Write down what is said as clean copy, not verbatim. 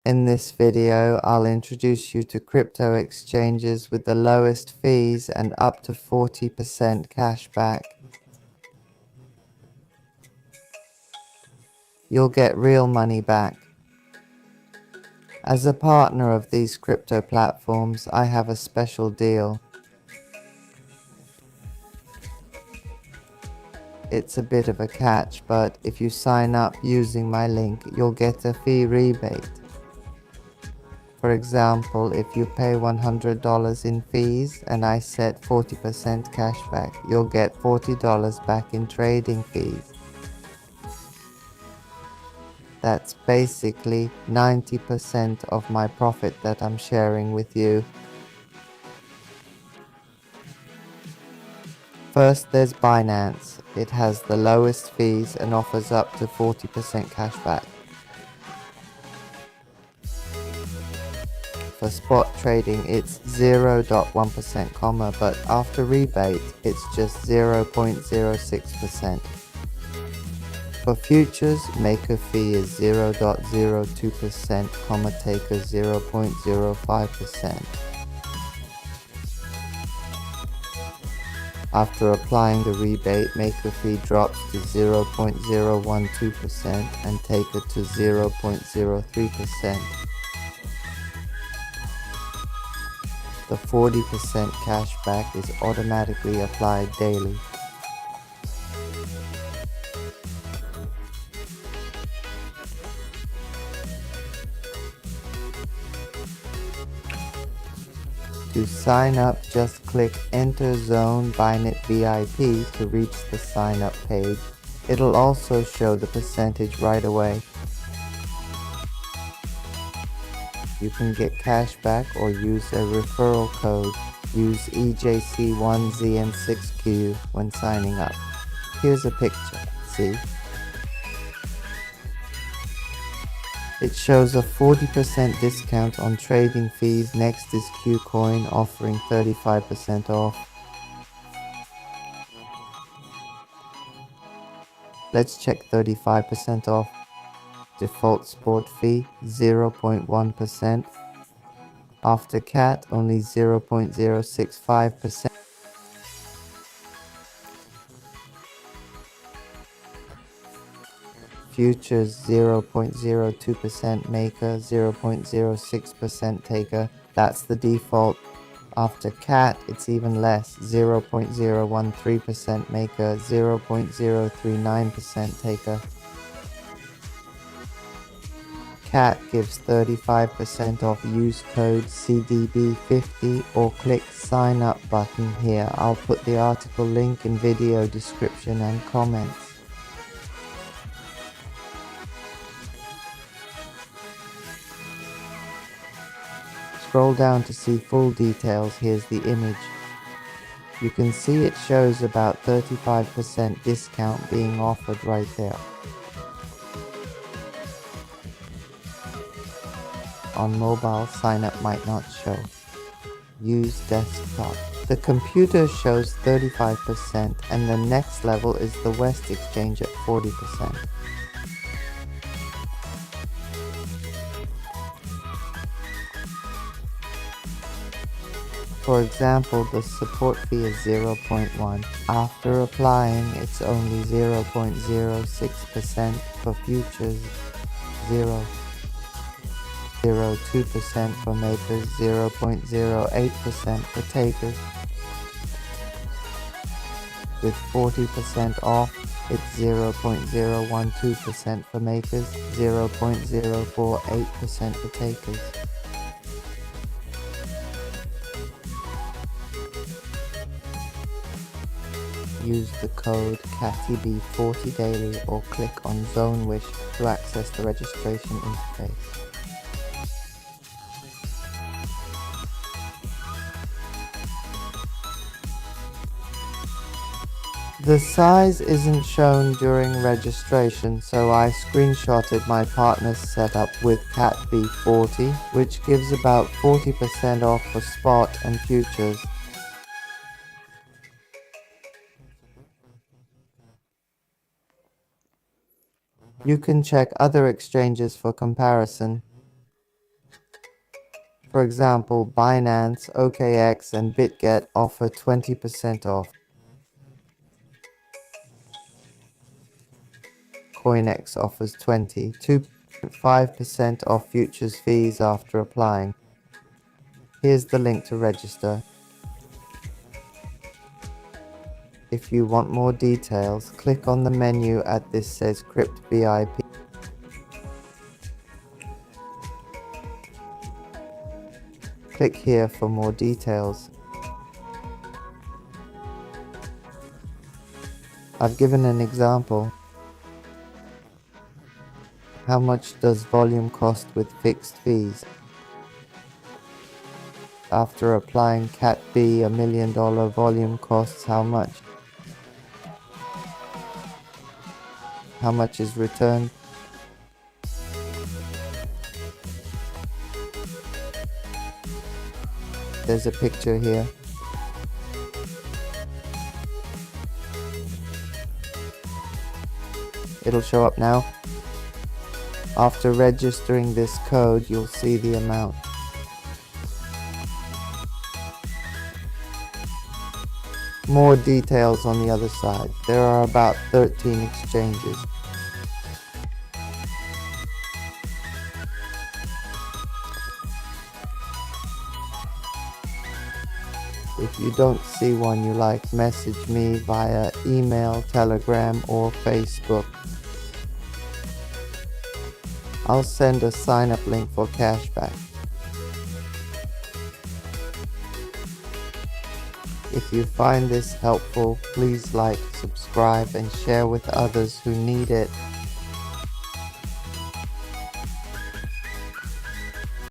In this video, I'll introduce you to crypto exchanges with the lowest fees and up to 40% cashback. You'll get real money back. As a partner of these crypto platforms, I have a special deal. It's a bit of a catch, but if you sign up using my link, you'll get a fee rebate. For example, if you pay $100 in fees and I set 40% cashback, you'll get $40 back in trading fees. That's basically 90% of my profit that I'm sharing with you. First, there's Binance. It has the lowest fees and offers up to 40% cashback. For spot trading, it's 0.1%, but after rebate, it's just 0.06%. For futures, maker fee is 0.02%, taker 0.05%. After applying the rebate, maker fee drops to 0.012% and taker to 0.03%. The 40% cashback is automatically applied daily. To sign up, just click Enter Zone Binance VIP to reach the sign up page. It'll also show the percentage right away. You can get cash back or use a referral code. Use EJC1Z and 6Q when signing up. Here's a picture, see? It shows a 40% discount on trading fees. Next is Qcoin offering 35% off. Let's check 35% off. Default sport fee 0.1%. After CAT only 0.065%. Futures 0.02%, maker 0.06% taker. That's the default. After CAT it's even less, 0.013% maker, 0.039% taker. CAT gives 35% off. Use code CDB50 or click sign up button here. I'll put the article link in video description and comments. Scroll down to see full details. Here's the image. You can see it shows about 35% discount being offered right there. On mobile, sign up might not show. Use desktop. The computer shows 35% and the next level is the West Exchange at 40%. For example, the support fee is 0.1. After applying, it's only 0.06% for futures, 0.02% for makers, 0.08% for takers. With 40% off, it's 0.012% for makers, 0.048% for takers. Use the code CATIB40 daily or click on Zone Wish to access the registration interface. The size isn't shown during registration, so I screenshotted my partner's setup with CATB40, which gives about 40% off for spot and futures. You can check other exchanges for comparison. For example, Binance, OKX, and BitGet offer 20% off. CoinEx offers 2.5% off futures fees after applying. Here's the link to register. If you want more details, click on the menu at this says Crypt VIP. Click here for more details. I've given an example. How much does volume cost with fixed fees? After applying Cat B, $1 million volume costs how much? How much is returned? There's a picture here. It'll show up now. After registering this code, you'll see the amount. More details on the other side. There are about 13 exchanges. If you don't see one you like, message me via email, Telegram, or Facebook. I'll send a sign-up link for cashback. If you find this helpful, please like, subscribe, and share with others who need it.